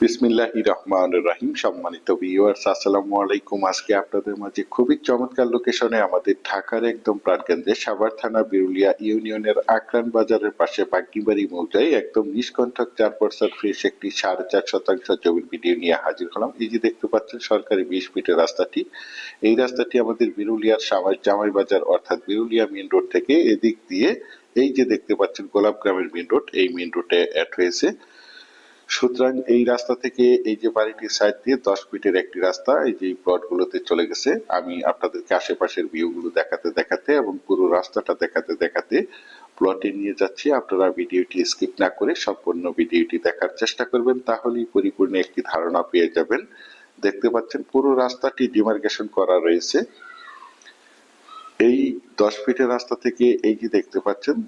বিসমিল্লাহির রহমানির রহিম। সম্মানিত ভিউয়ার্স, আসসালামু আলাইকুম। আজকে আপনাদের মাঝে খুবই চমৎকার লোকেশনে আমাদের ঢাকার একদম প্রাণকেন্দ্রে সাভার থানা বিরুলিয়া ইউনিয়নের আকরান বাজারের পাশে বাগনিবাড়ি মৌজায় একদম নিষ্কণ্ঠক 4% ফ্রেশ একটি 4.5 শতাংশ জমির ভিডিও নিয়ে হাজির হলাম। এই যে দেখতে পাচ্ছেন সরকারি 20 ফিটের রাস্তাটি, এই রাস্তাটি আমাদের বিরুলিয়ার জামাই বাজার অর্থাৎ বিরুলিয়া মেইন রোড থেকে এদিক দিয়ে এই যে দেখতে পাচ্ছেন গোলাপ গ্রামের মেইন রোড, এই মেইন রোডে অ্যাড হয়েছে। সুতরাং এই রাস্তা থেকে এই যে বাড়িটির সাইড দিয়ে 10 ফিটের একটি রাস্তা এই যে প্লট গুলোতে চলে গেছে। আমি আপনাদেরকে আশেপাশের ভিউ গুলো দেখাতে দেখাতে এবং পুরো রাস্তাটা দেখাতে দেখাতে প্লটে নিয়ে যাচ্ছি। আপনারা ভিডিওটি স্কিপ না করে সম্পূর্ণ ভিডিওটি দেখার চেষ্টা করবেন, তাহলেই পরিপূর্ণ একটি ধারণা পেয়ে যাবেন। দেখতে পাচ্ছেন পুরো রাস্তাটি ডিমার্কেশন করা রয়েছে। এই 10 ফিটের রাস্তা থেকে এই যে দেখতে পাচ্ছেন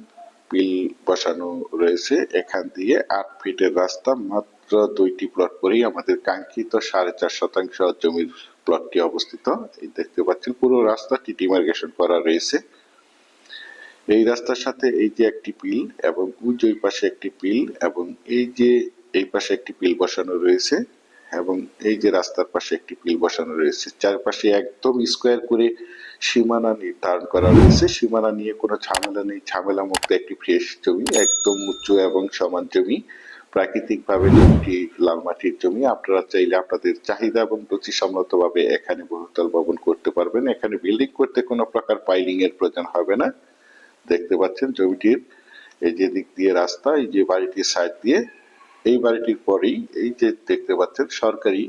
পিল বসানো রয়েছে। এখান দিয়ে 8 ফিটের রাস্তা, মাত্র 2টি প্লট পরেই আমাদের কাঙ্ক্ষিত 4.5 শতাংশ জমির প্লটটি অবস্থিত। এই দেখতে পাচ্ছেন পুরো রাস্তাটি ডিমার্কেশন করা রয়েছে। এই রাস্তার সাথে এই যে একটি পিল এবং ওই পাশে একটি পিল এবং এই যে এই পাশে একটি পিল বসানো রয়েছে এবং এই যে রাস্তার পাশে একটি পিল বসানো রয়েছে। চারপাশে একদম স্কোয়ার করে সীমানা নির্ধারণ করা রয়েছে। সীমানা নিয়ে কোনো ঝামেলা নেই, ঝামেলা মুক্ত একটি ফ্রেশ জমি, একদম উঁচু এবং সমান জমি। প্রাকৃতিক ভাবে জমিটি লাল মাটির জমি। আপনারা চাইলে আপনাদের চাহিদা এবং রুচি সম্মতভাবে এখানে বহুতল ভবন করতে পারবেন। এখানে বিল্ডিং করতে কোনো প্রকার পাইলিং এর প্রয়োজন হবে না। দেখতে পাচ্ছেন জমিটির এই যে দিক দিয়ে রাস্তা, এই যে বাড়িটির সাইড দিয়ে, এই বাড়িটির পরেই এই যে দেখতে পাচ্ছেন সরকারি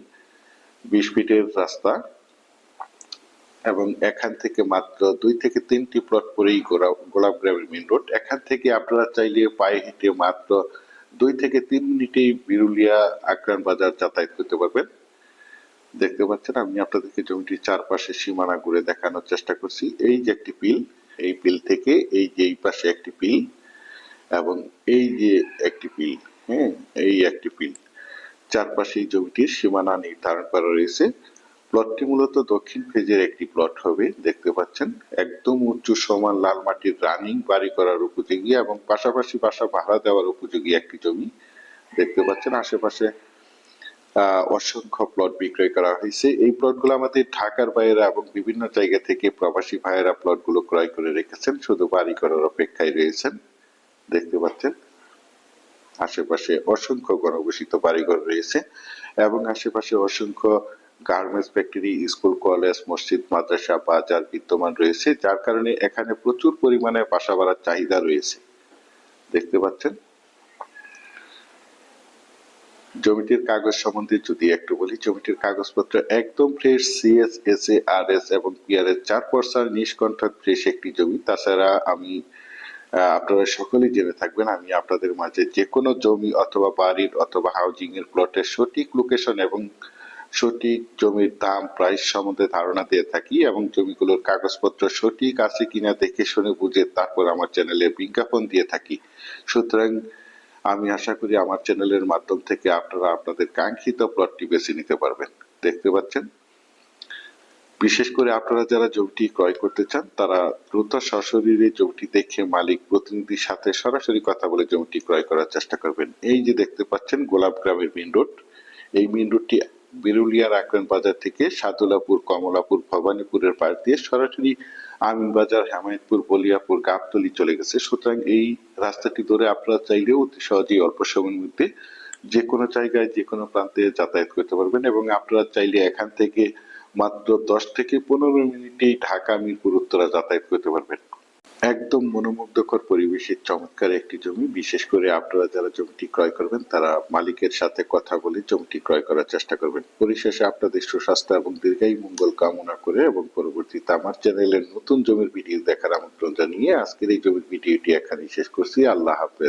20 ফিটের রাস্তা এবং এখান থেকে মাত্র 2 থেকে 3টি প্লট পরেই গোলাপ গ্রামের মেইন রোড। এখান থেকে আপনারা চাইলে পায়ে হেঁটে মাত্র 2 থেকে 3 মিনিটেই বিরুলিয়া আকরান বাজার যাতায়াত করতে পারবেন। দেখতে পাচ্ছেন আমি আপনাদেরকে জমিটির চারপাশে সীমানা ঘুরে দেখানোর চেষ্টা করছি। এই যে একটি পিল, এই পিল থেকে এই যে এই পাশে একটি পিল এবং এই যে একটি পিল, হ্যাঁ এই একটি পিল, চারপাশেই জমিটির সীমানা নির্ধারণ করা রয়েছে। প্লটটি মূলত দক্ষিণ ফেজের একটি প্লট হবে। দেখতে পাচ্ছেন একদম উঁচু সমান লাল মাটির রানিং বাড়ি করার উপযোগী এবং পাশাপাশি বাসা ভাড়া দেওয়ার উপযোগী একটি জমি। দেখতে পাচ্ছেন আশেপাশে অসংখ্য প্লট বিক্রয় করা হয়েছে। এই প্লটগুলো আমাদের ঢাকার ভাইয়েরা এবং বিভিন্ন জায়গা থেকে প্রবাসী ভাইয়েরা প্লটগুলো ক্রয় করে রেখেছেন, শুধু বাড়ি করার অপেক্ষায় রয়েছেন। দেখতে পাচ্ছেন আশেপাশে অসংখ্য ঘনবসতিত বাড়িঘর রয়েছে এবং আশেপাশে অসংখ্য গার্মেন্টস ফ্যাক্টরি, স্কুল, কলেজ, মসজিদ, মাদ্রাসা, বাজার বিদ্যমান রয়েছে, যার কারণে এখানে প্রচুর পরিমাণে বাসা ভাড়ার চাহিদা রয়েছে। দেখতে পাচ্ছেন জমিটির কাগজ সম্বন্ধে যদি একটু বলি, জমিটির কাগজপত্র একদম ফ্রেশ, সিএস, এসএ, আরএস এবং পিআরএস 4% নিষ্কণ্ঠক ফ্রেশ একটি জমি। তাছাড়া আমি আপনারা সকলেই জেনে থাকবেন আমি আপনাদের মাঝে যে কোনো জমি অথবা বাড়ির অথবা হাউজিং এর প্লটের সঠিক লোকেশন এবং সঠিক জমির দাম, প্রাইস সম্বন্ধে ধারণা দিয়ে থাকি এবং জমিগুলোর কাগজপত্র সঠিক আছে কিনা দেখে শুনে বুঝে তারপর আমার চ্যানেলে বিজ্ঞাপন দিয়ে থাকি। সুতরাং আমি আশা করি আমার চ্যানেলের মাধ্যম থেকে আপনারা আপনাদের কাঙ্ক্ষিত প্লটটি বেছে নিতে পারবেন। দেখতে পাচ্ছেন বিশেষ করে আপনারা যারা জমিটি ক্রয় করতে চান তারা দ্রুত সশরীরে জমিটি দেখে মালিক প্রতিনিধির সাথে সরাসরি কথা বলে জমিটি ক্রয় করার চেষ্টা করবেন। এই যে দেখতে পাচ্ছেন গোলাপ গ্রামের মেইন রোড, এই মেইন রোডটি বিরুলিয়ার আকরান বাজার থেকে সাদুলাপুর, কমলাপুর, ভবানীপুরের পাশ দিয়ে সরাসরি আমিনবাজার, হেমায়েতপুর, বলিয়াপুর, গাবতলী চলে গেছে। সুতরাং এই রাস্তাটি ধরে আপনারা চাইলেও অতি সহজেই অল্প সময়ের মধ্যে যে কোনো জায়গায় যে কোনো প্রান্তে যাতায়াত করতে পারবেন এবং আপনারা চাইলে এখান থেকে মাত্র 10 থেকে 15 মিনিটেই ঢাকা মিরপুর উত্তরা যাতায়াত করতে পারবেন। একদম মনোমুগ্ধকর পরিবেশের চমৎকার একটি জমি। বিশেষ করে আপনারা যারা জমিটি ক্রয় করবেন তারা মালিকের সাথে কথা বলে জমিটি ক্রয় করার চেষ্টা করবেন। পরিশেষে আপনাদের সুস্বাস্থ্য এবং দীর্ঘায়ু মঙ্গল কামনা করে এবং পরবর্তীতে আমার চ্যানেলের নতুন জমির ভিডিও দেখার আমন্ত্রণ জানিয়ে আজকের এই জমির ভিডিওটি এখানেই শেষ করছি। আল্লাহ হাফেজ।